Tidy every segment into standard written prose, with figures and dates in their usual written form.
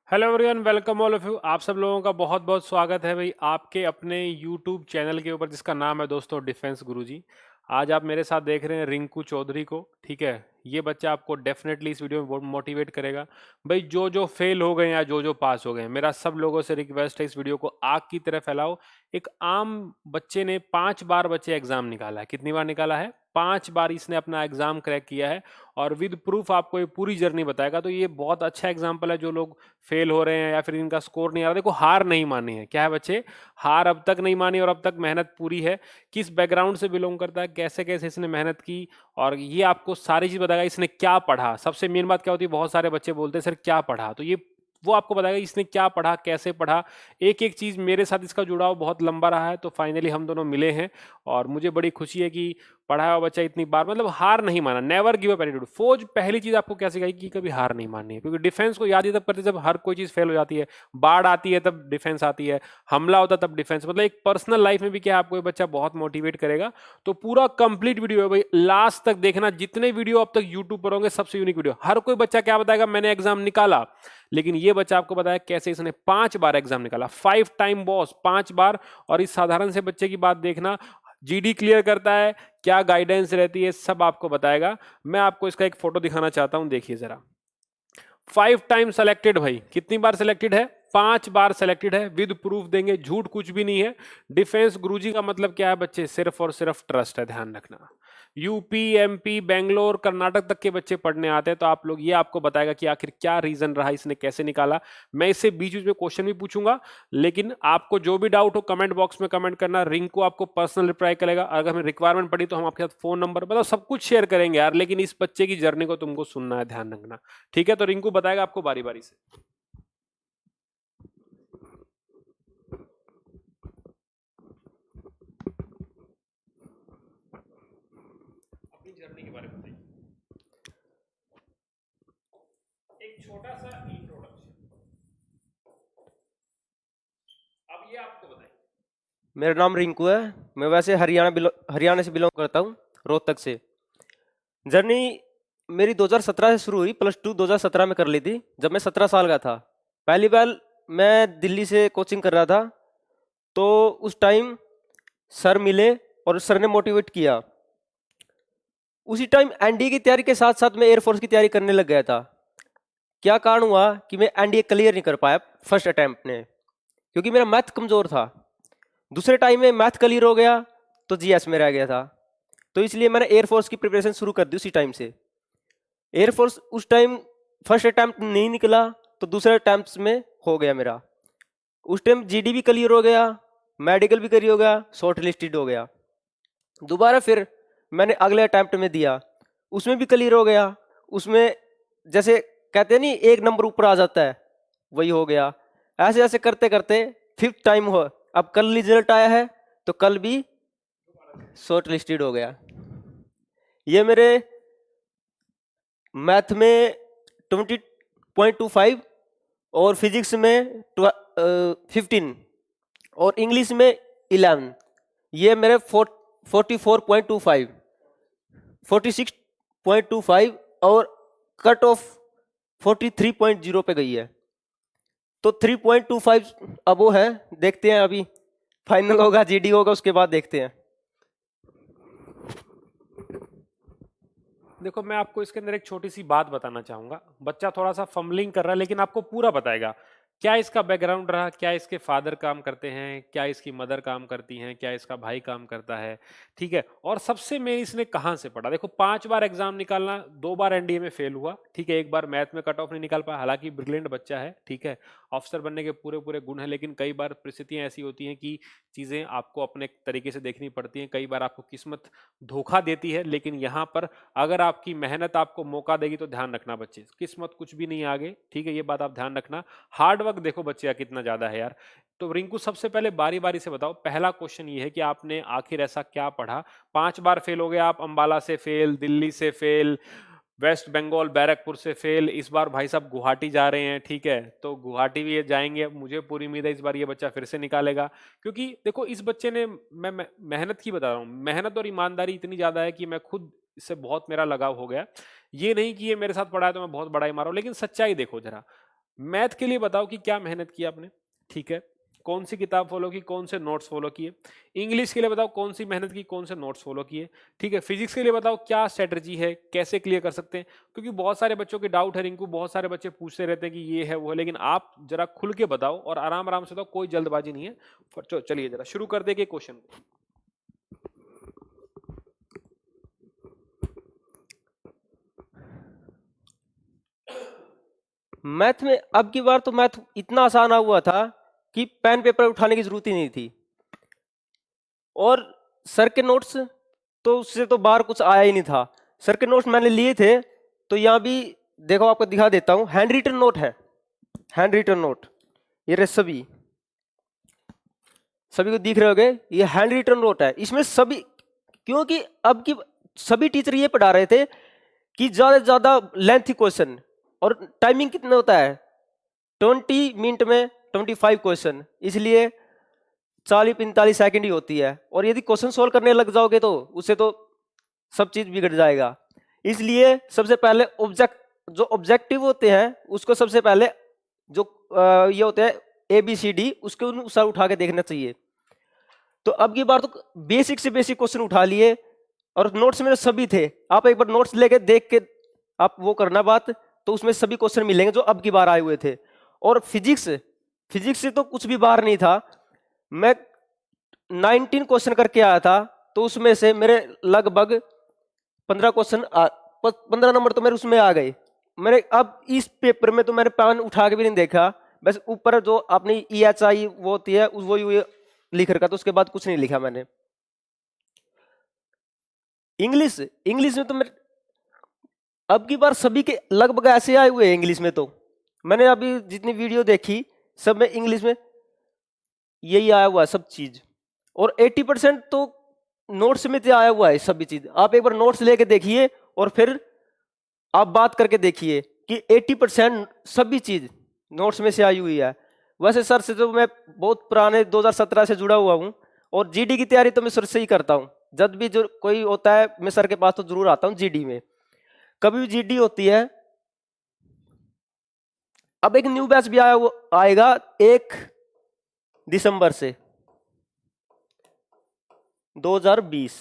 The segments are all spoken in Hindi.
Hello everyone, welcome all of you. आप सब लोगों का बहुत बहुत स्वागत है भाई आपके अपने यूट्यूब चैनल के ऊपर, जिसका नाम है दोस्तों डिफेंस गुरुजी। आज आप मेरे साथ देख रहे हैं रिंकू चौधरी को। ठीक है, ये बच्चा आपको डेफिनेटली इस वीडियो में बहुत मोटिवेट करेगा। भाई जो जो फेल हो गए या जो जो पास हो गए, मेरा सब लोगों से रिक्वेस्ट है, इस वीडियो को आग की तरह फैलाओ। एक आम बच्चे ने 5 बार बच्चे एग्जाम निकाला है। कितनी बार निकाला है? 5 बार इसने अपना एग्जाम क्रैक किया है और विद प्रूफ आपको ये पूरी जर्नी बताएगा। तो ये बहुत अच्छा एग्जाम्पल है। जो लोग फेल हो रहे हैं या फिर इनका स्कोर नहीं आ रहा, देखो हार नहीं मानी है। क्या है बच्चे? हार अब तक नहीं मानी और अब तक मेहनत पूरी है। किस बैकग्राउंड से बिलोंग करता है, कैसे कैसे इसने मेहनत की, और ये आपको सारी चीज बताएगा। इसने क्या पढ़ा, सबसे मेन बात क्या होती है, बहुत सारे बच्चे बोलते हैं सर क्या पढ़ा, तो ये वो आपको बताएगा इसने क्या पढ़ा, कैसे पढ़ा। एक एक चीज मेरे साथ इसका जुड़ाव बहुत लंबा रहा है। तो फाइनली हम दोनों मिले हैं और मुझे बड़ी खुशी है कि पढ़ा हुआ बच्चा इतनी बार, मतलब हार नहीं माना। Never give up attitude. फौज पहली चीज आपको क्या सिखाई कि कभी हार नहीं माननी है, क्योंकि डिफेंस को याद ही तब करते जब हर कोई चीज फेल हो जाती है। बाढ़ आती है तब डिफेंस आती है, हमला होता तब डिफेंस। मतलब एक पर्सनल लाइफ में भी क्या है, आपको ये बच्चा बहुत मोटिवेट करेगा। तो पूरा कंप्लीट वीडियो है भाई, लास्ट तक देखना। जितने वीडियो अब तक यूट्यूब पर होंगे सबसे यूनिक वीडियो। हर कोई बच्चा क्या बताएगा, मैंने एग्जाम निकाला, लेकिन ये बच्चा आपको बताया कैसे इसने 5 बार एग्जाम निकाला। 5 टाइम बॉस, 5 बार। और इस साधारण से बच्चे की बात देखना, जीडी क्लियर करता है, क्या गाइडेंस रहती है, सब आपको बताएगा। मैं आपको इसका एक फोटो दिखाना चाहता हूं, देखिए जरा। 5 टाइम सेलेक्टेड भाई। कितनी बार सेलेक्टेड है? 5 बार सेलेक्टेड है। विद प्रूफ देंगे, झूठ कुछ भी नहीं है। डिफेंस गुरुजी का मतलब क्या है बच्चे? सिर्फ और सिर्फ ट्रस्ट है, ध्यान रखना। यूपी, एमपी, बेंगलोर, कर्नाटक तक के बच्चे पढ़ने आते हैं। तो आप लोग, ये आपको बताएगा कि आखिर क्या रीजन रहा, इसने कैसे निकाला। मैं इससे बीच बीच में क्वेश्चन भी पूछूंगा, लेकिन आपको जो भी डाउट हो कमेंट बॉक्स में कमेंट करना। रिंकू आपको पर्सनल रिप्लाई करेगा। अगर हमें रिक्वायरमेंट पड़ी तो हम आपके साथ फोन नंबर, मतलब सब कुछ शेयर करेंगे यार, लेकिन इस बच्चे की जर्नी को तुमको सुनना है, ध्यान रखना। ठीक है, तो रिंकू बताएगा आपको बारी बारी से। अपनी जर्नी के बारे में बताइए, एक छोटा सा इंट्रोडक्शन। अब ये आपको बताइए। मेरा नाम रिंकू है। मैं वैसे हरियाणा से बिलोंग करता हूँ, रोहतक से। जर्नी मेरी 2017 से शुरू हुई। प्लस टू 2017 में कर ली थी, जब मैं 17 साल का था। पहली बार मैं दिल्ली से कोचिंग कर रहा था, तो उस टाइम सर मिले और सर ने मोटिवेट किया। उसी टाइम एनडीए की तैयारी के साथ साथ मैं एयरफोर्स की तैयारी करने लग गया था। क्या कारण हुआ कि मैं एनडीए क्लियर नहीं कर पाया फर्स्ट अटैम्प्ट में, क्योंकि मेरा मैथ कमज़ोर था। दूसरे टाइम में मैथ क्लियर हो गया तो जीएस में रह गया था। तो इसलिए मैंने एयरफोर्स की प्रिपरेशन शुरू कर दी उसी टाइम से। एयरफोर्स उस टाइम फर्स्ट अटैम्प्ट नहीं निकला, तो दूसरे अटैम्प्ट में हो गया मेरा। उस टाइम जीडी भी क्लियर हो गया, मेडिकल भी क्लियर हो गया, शॉर्ट लिस्टेड हो गया। दोबारा फिर मैंने अगले अटैम्प्ट में दिया, उसमें भी क्लियर हो गया। उसमें जैसे कहते हैं नहीं, एक नंबर ऊपर आ जाता है, वही हो गया। ऐसे ऐसे करते करते फिफ्थ टाइम हो, अब कल रिजल्ट आया है, तो कल भी शॉर्ट लिस्टेड हो गया। ये मेरे मैथ में 20.25 और फिजिक्स में 15 और इंग्लिश में 11। ये मेरे 44.25, 46.25 और कट ऑफ 43.0 पे गई है। तो 3.25 अब वो है, देखते हैं अभी फाइनल होगा, जीडी होगा, उसके बाद देखते हैं। देखो, मैं आपको इसके अंदर एक छोटी सी बात बताना चाहूंगा। बच्चा थोड़ा सा फंबलिंग कर रहा है, लेकिन आपको पूरा बताएगा। क्या इसका बैकग्राउंड रहा, क्या इसके फादर काम करते हैं, क्या इसकी मदर काम करती हैं, क्या इसका भाई काम करता है। ठीक है, और सबसे मेन इसने कहाँ से पढ़ा। देखो, 5 बार एग्जाम निकालना, 2 बार एनडीए में फेल हुआ। ठीक है, एक बार मैथ में कट ऑफ नहीं निकाल पाया, हालांकि ब्रिलियंट बच्चा है। ठीक है, अफसर बनने के पूरे पूरे गुण हैं, लेकिन कई बार परिस्थितियां ऐसी होती हैं कि चीजें आपको अपने तरीके से देखनी पड़ती हैं। कई बार आपको किस्मत धोखा देती है, लेकिन यहाँ पर अगर आपकी मेहनत आपको मौका देगी तो ध्यान रखना बच्चे, किस्मत कुछ भी नहीं आगे। ठीक है, ये बात आप ध्यान रखना। हार्ड वर्क देखो बच्चे का कितना ज्यादा है यार। तो रिंकू, सबसे पहले बारी बारी से बताओ। पहला क्वेश्चन ये है कि आपने आखिर ऐसा क्या पढ़ा? 5 बार फेल हो गया आप। अंबाला से फेल, दिल्ली से फेल, वेस्ट बंगाल बैरकपुर से फेल, इस बार भाई साहब गुवाहाटी जा रहे हैं। ठीक है, तो गुवाहाटी भी ये जाएंगे। मुझे पूरी उम्मीद है इस बार ये बच्चा फिर से निकालेगा, क्योंकि देखो इस बच्चे ने, मैं मेहनत की बता रहा हूँ, मेहनत और ईमानदारी इतनी ज्यादा है कि मैं खुद इससे बहुत मेरा लगाव हो गया। ये नहीं कि ये मेरे साथ पढ़ा है तो मैं बहुत बड़ा ही मारा हूं, लेकिन सच्चाई देखो जरा। मैथ के लिए बताओ कि क्या मेहनत की आपने, ठीक है, कौन सी किताब फॉलो की, कौन से नोट्स फॉलो किए। इंग्लिश के लिए बताओ कौन सी मेहनत की, कौन से नोट्स फॉलो किए, ठीक है। फिजिक्स के लिए बताओ क्या स्ट्रेटजी है, कैसे क्लियर कर सकते हैं, क्योंकि बहुत सारे बच्चों के डाउट है रिंकू, बहुत सारे बच्चे पूछते रहते हैं कि ये है वो है, लेकिन आप जरा खुल के बताओ और आराम आराम से बताओ, कोई जल्दबाजी नहीं है। चलिए जरा शुरू कर देंगे क्वेश्चन को। मैथ में अब की बार तो मैथ इतना आसान आ हुआ था कि पेन पेपर उठाने की जरूरत ही नहीं थी। और सर के नोट्स तो उससे तो बाहर कुछ आया ही नहीं था। सर के नोट्स मैंने लिए थे, तो यहाँ भी देखो, आपको दिखा देता हूँ, हैंड रिटन नोट है, हैंड रिटन नोट, ये रहे सभी, सभी को दिख रहे होंगे, ये हैंड रिटन नोट है। इसमें सभी, क्योंकि अब की सभी टीचर ये पढ़ा रहे थे कि ज्यादा से ज्यादा लेंथी क्वेश्चन, और टाइमिंग कितना होता है 20 मिनट में 25 क्वेश्चन, इसलिए 40-45 सेकंड ही होती है। और यदि क्वेश्चन सोल्व करने लग जाओगे तो उससे तो सब चीज बिगड़ जाएगा। इसलिए सबसे पहले जो ऑब्जेक्टिव होते हैं उसको सबसे पहले, जो ये होते हैं ABCD, उसके अनुसार उठा के देखना चाहिए। तो अब की बार तो बेसिक से बेसिक क्वेश्चन उठा लिए, और नोट्स में सभी थे। आप एक बार नोट्स लेके देख के आप वो करना बात, तो उसमें सभी क्वेश्चन मिलेंगे जो अब की बार आए हुए थे। और फिजिक्स फिजिक्स से तो कुछ भी बाहर नहीं था। मैं 19 क्वेश्चन करके आया था, तो उसमें से मेरे लगभग 15 नंबर तो मेरे उसमें आ गए। मैंने अब इस पेपर में तो मैंने पेन उठा के भी नहीं देखा, बस ऊपर जो अपनी EHI वो होती है वो लिख रखा, तो उसके बाद कुछ नहीं लिखा मैंने। इंग्लिश इंग्लिश में तो मैं अब की बार सभी के लगभग ऐसे आए हुए हैं। इंग्लिश में तो मैंने अभी जितनी वीडियो देखी सब में इंग्लिश में यही आया हुआ है सब चीज, और 80% तो नोट्स में से आया हुआ है सभी चीज। आप एक बार नोट्स लेके देखिए और फिर आप बात करके देखिए कि 80% सभी चीज नोट्स में से आई हुई है। वैसे सर से तो मैं बहुत पुराने 2017 से जुड़ा हुआ हूँ, और GD की तैयारी तो मैं सर से ही करता हूँ। जब भी जो कोई होता है मैं सर के पास तो जरूर आता हूँ GD में। कभी भी GD होती है। अब एक न्यू बैच भी आएगा 1 दिसंबर से 2020।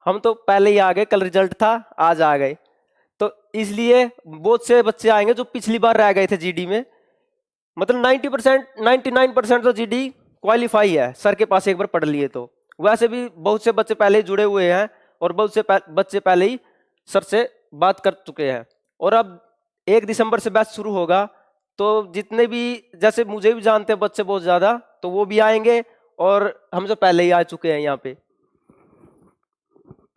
हम तो पहले ही आ गए, कल रिजल्ट था, आज आ गए। तो इसलिए बहुत से बच्चे आएंगे जो पिछली बार रह गए थे GD में। मतलब 90% 99% तो GD क्वालिफाई है, सर के पास एक बार पढ़ लिए तो। वैसे भी बहुत से बच्चे पहले ही जुड़े हुए हैं, और बहुत से बच्चे पहले ही सर से बात कर चुके हैं। और अब 1 दिसंबर से बैच शुरू होगा, तो जितने भी, जैसे मुझे भी जानते हैं बच्चे बहुत ज्यादा, तो वो भी आएंगे, और हम जो पहले ही आ चुके हैं यहाँ पे।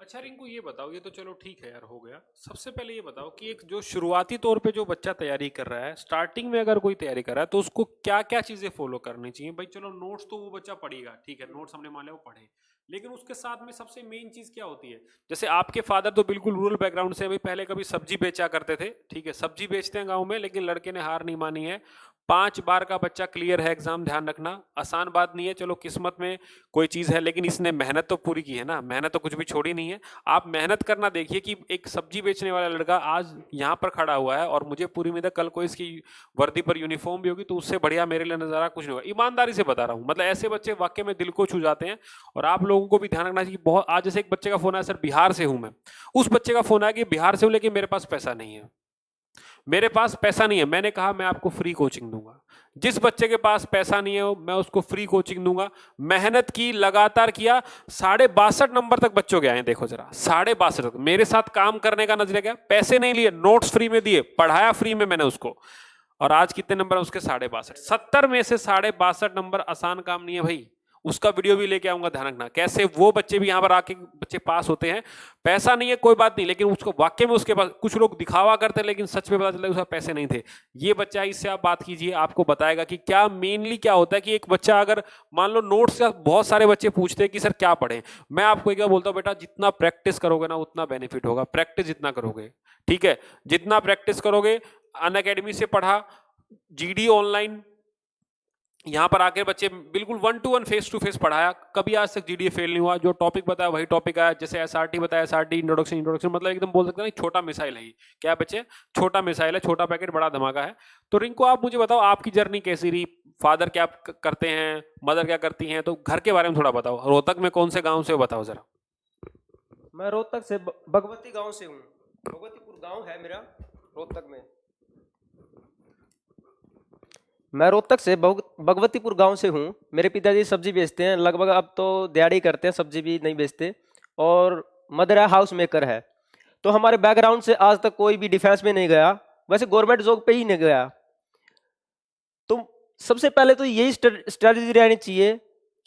अच्छा रिंकू ये बताओ, ये तो चलो ठीक है यार, हो गया। सबसे पहले ये बताओ कि एक जो शुरुआती तौर पे जो बच्चा तैयारी कर रहा है, स्टार्टिंग में अगर कोई तैयारी कर रहा है, तो उसको क्या क्या चीजें फॉलो करनी चाहिए। भाई चलो नोट्स तो वो बच्चा पढ़ेगा, ठीक है, नोट्स हमने मान लिया वो पढ़े, लेकिन उसके साथ में सबसे मेन चीज क्या होती है। जैसे आपके फादर तो बिल्कुल रूरल बैकग्राउंड से, भाई पहले कभी सब्जी बेचा करते थे, ठीक है, सब्जी बेचते हैं गाँव में, लेकिन लड़के ने हार नहीं मानी है। 5 बार का बच्चा क्लियर है एग्जाम, ध्यान रखना, आसान बात नहीं है। चलो किस्मत में कोई चीज है, लेकिन इसने मेहनत तो पूरी की है ना, मेहनत तो कुछ भी छोड़ी नहीं है। आप मेहनत करना देखिए कि एक सब्जी बेचने वाला लड़का आज यहाँ पर खड़ा हुआ है, और मुझे पूरी उम्मीद है कल को इसकी वर्दी पर यूनिफॉर्म भी होगी, तो उससे बढ़िया मेरे लिए नजारा कुछ नहीं होगा। ईमानदारी से बता रहा हूँ, मतलब ऐसे बच्चे वाकई में दिल को छू जाते हैं। और आप लोगों को भी ध्यान रखना चाहिए। बहुत आज जैसे एक बच्चे का फोन आया, सर बिहार से हूं मैं, उस बच्चे का फोन आया कि बिहार से हूं लेकिन मेरे पास पैसा नहीं है, मेरे पास पैसा नहीं है। मैंने कहा मैं आपको फ्री कोचिंग दूंगा। जिस बच्चे के पास पैसा नहीं है मैं उसको फ्री कोचिंग दूंगा। मेहनत की, लगातार किया, 62.5 नंबर तक बच्चों के आए। देखो जरा, 62.5 तक। मेरे साथ काम करने का नजरिया क्या, पैसे नहीं लिए, नोट्स फ्री में दिए, पढ़ाया फ्री में मैंने उसको। और आज कितने नंबर है उसके, 62.5। 70 में से 62.5 नंबर आसान काम नहीं है भाई। उसका वीडियो भी लेके आऊंगा, ध्यान रखना कैसे वो बच्चे भी यहां पर आके बच्चे पास होते हैं। पैसा नहीं है कोई बात नहीं, लेकिन उसको वाकई में उसके पास, कुछ लोग दिखावा करते हैं लेकिन सच में पता चलता है उसके पास पैसे नहीं थे। ये बच्चा, इससे आप बात कीजिए, आपको बताएगा कि क्या मेनली क्या होता है। कि एक बच्चा अगर मान लो नोट्स का, बहुत सारे बच्चे पूछते हैं कि सर क्या पढ़ें, मैं आपको एक बार बोलता हूँ, बेटा जितना प्रैक्टिस करोगे ना उतना बेनिफिट होगा। प्रैक्टिस जितना करोगे, ठीक है, जितना प्रैक्टिस करोगे। अनअकैडमी से पढ़ा, GD ऑनलाइन, यहाँ पर आके बच्चे बिल्कुल 1-to-1 फेस टू फेस पढ़ाया, कभी आज तक जीडीए फेल नहीं हुआ, जो टॉपिक बताया वही टॉपिक आया, जैसे एसआरटी बताया एसआरटी, इंट्रोडक्शन इंट्रोडक्शन, मतलब एकदम बोल सकते हैं ना छोटा मिसाइल है ये। क्या है बच्चे, छोटा मिसाइल है, छोटा पैकेट बड़ा धमाका है। तो रिंकू आप मुझे बताओ आपकी जर्नी कैसी रही, फादर क्या करते हैं, मदर क्या करती हैं, तो घर के बारे में थोड़ा बताओ, रोहतक में कौन से गाँव से हो बताओ जरा। मैं रोहतक से भगवती गांव से हूँ। भगवतीपुर गांव है मेरा रोहतक में। मैं रोहतक से भगवतीपुर गांव से हूँ। मेरे पिताजी सब्जी बेचते हैं, लगभग अब तो दिहाड़ी करते हैं, सब्जी भी नहीं बेचते। और मदर है हाउस मेकर है। तो हमारे बैकग्राउंड से आज तक कोई भी डिफेंस में नहीं गया, वैसे गवर्नमेंट जॉब पे ही नहीं गया। तो सबसे पहले तो यही स्ट्रेटजी रहनी चाहिए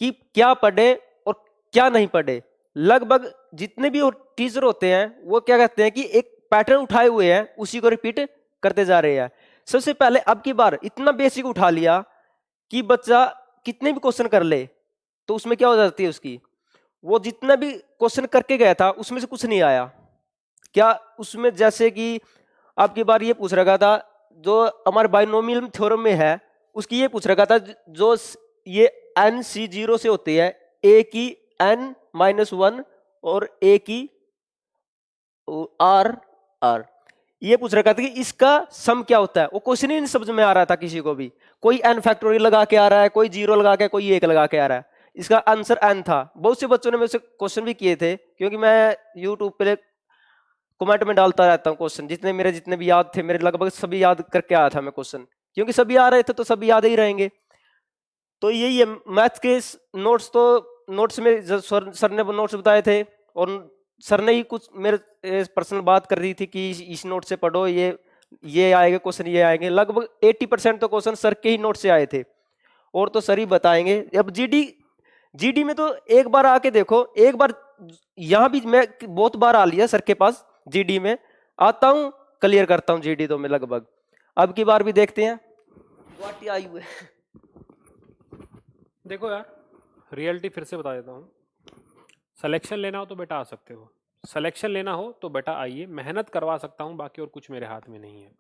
कि क्या पढ़े और क्या नहीं पढ़े। लगभग जितने भी टीचर होते हैं वो क्या कहते हैं कि एक पैटर्न उठाए हुए हैं, उसी को रिपीट करते जा रहे हैं। सबसे पहले अब की बार इतना बेसिक उठा लिया कि बच्चा कितने भी क्वेश्चन कर ले तो उसमें क्या हो जाती है उसकी, वो जितना भी क्वेश्चन करके गया था उसमें से कुछ नहीं आया। क्या उसमें जैसे कि आपकी बार ये पूछ रखा था जो हमारे बाइनोमियल थ्योरम में है, उसकी ये पूछ रखा था जो ये एन सी जीरो से होती है, ए की एन -1 और ए की आर आर, ये पूछ रखा था कि इसका सम क्या होता है। वो क्वेश्चन ही नहीं समझ में आ रहा था किसी को भी। कोई एन फैक्टोरियल लगा के आ रहा है, कोई जीरो लगा के, कोई एक लगा के आ रहा है। इसका आंसर एन था। बहुत से बच्चों ने मेरे से क्वेश्चन भी किए थे, क्योंकि मैं यूट्यूब पे कमेंट में डालता रहता हूँ क्वेश्चन। जितने भी याद थे मेरे, लगभग सभी याद करके आया था मैं क्वेश्चन, क्योंकि सभी आ रहे थे तो सभी याद ही रहेंगे। तो यही है मैथ के नोट्स। तो नोट्स में सर ने नोट्स बताए थे, और सर ने ही कुछ मेरे पर्सनल बात कर रही थी कि इस नोट से पढ़ो, ये आएंगे क्वेश्चन, ये आएंगे। लगभग 80% तो क्वेश्चन सर के ही नोट से आए थे, और तो सर ही बताएंगे। अब जीडी में तो एक बार आके देखो, एक बार यहाँ भी मैं बहुत बार आ लिया सर के पास, जीडी में आता हूँ, क्लियर करता हूँ जीडी तो मैं लगभग। अब की बार भी देखते हैं गुवाहाटी आई हुए। देखो यार, रियलिटी फिर से बता देता हूँ। सिलेक्शन लेना हो तो बेटा आ सकते हो, सिलेक्शन लेना हो तो बेटा आइए, मेहनत करवा सकता हूँ, बाकी और कुछ मेरे हाथ में नहीं है।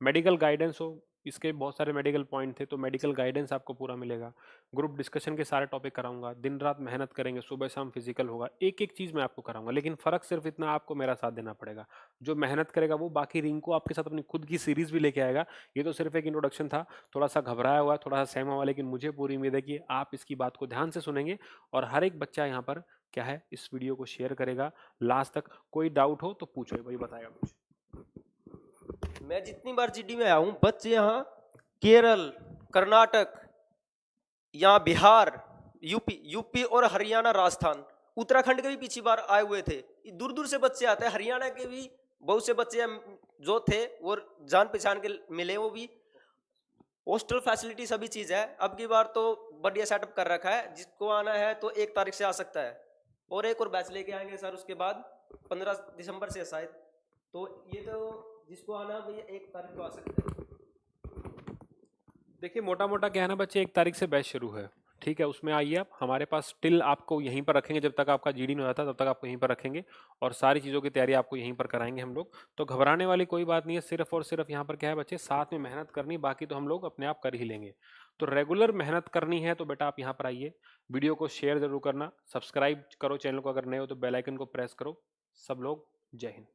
मेडिकल गाइडेंस हो, इसके बहुत सारे मेडिकल पॉइंट थे, तो मेडिकल गाइडेंस आपको पूरा मिलेगा। ग्रुप डिस्कशन के सारे टॉपिक कराऊंगा, दिन रात मेहनत करेंगे, सुबह शाम फिजिकल होगा, एक एक चीज़ मैं आपको कराऊंगा। लेकिन फ़र्क सिर्फ इतना, आपको मेरा साथ देना पड़ेगा। जो मेहनत करेगा वो बाकी रिंकू आपके साथ अपनी खुद की सीरीज़ भी लेके आएगा। ये तो सिर्फ एक इंट्रोडक्शन था, थोड़ा सा घबराया हुआ, थोड़ा सा सहमा हुआ, लेकिन मुझे पूरी उम्मीद है कि आप इसकी बात को ध्यान से सुनेंगे, और हर एक बच्चा यहाँ पर क्या है, इस वीडियो को शेयर करेगा लास्ट तक। कोई डाउट हो तो पूछो, वही बताएगा कुछ। मैं जितनी बार जीडी में आया हूँ, बच्चे यहाँ केरल, कर्नाटक, यहाँ बिहार, यूपी और हरियाणा, राजस्थान, उत्तराखंड के भी पिछली बार आए हुए थे। दूर दूर से बच्चे आते हैं। हरियाणा के भी बहुत से बच्चे जो थे वो जान पहचान के मिले। वो भी हॉस्टल फैसिलिटी सभी चीज है। अब की बार तो बढ़िया सेटअप कर रखा है। जिसको आना है तो 1 तारीख से आ सकता है, और एक और बैच लेके आएंगे सर उसके बाद 15 दिसंबर से शायद। तो ये तो जिसको आना है भैया 1 तारीख को आ सकते हैं। देखिए मोटा मोटा क्या है ना बच्चे, 1 तारीख से बैच शुरू है, ठीक है। उसमें आइए आप हमारे पास, टिल आपको यहीं पर रखेंगे, जब तक आपका जीडी नहीं होता तब तक आपको यहीं पर रखेंगे, और सारी चीज़ों की तैयारी आपको यहीं पर कराएंगे हम लोग। तो घबराने वाली कोई बात नहीं है, सिर्फ और सिर्फ यहाँ पर क्या है बच्चे, साथ में मेहनत करनी, बाकी तो हम लोग अपने आप कर ही लेंगे। तो रेगुलर मेहनत करनी है तो बेटा आप यहाँ पर आइए, वीडियो को शेयर जरूर करना, सब्सक्राइब करो चैनल को, अगर नए हो तो बेल आइकन को प्रेस करो। सब लोग जय हिंद।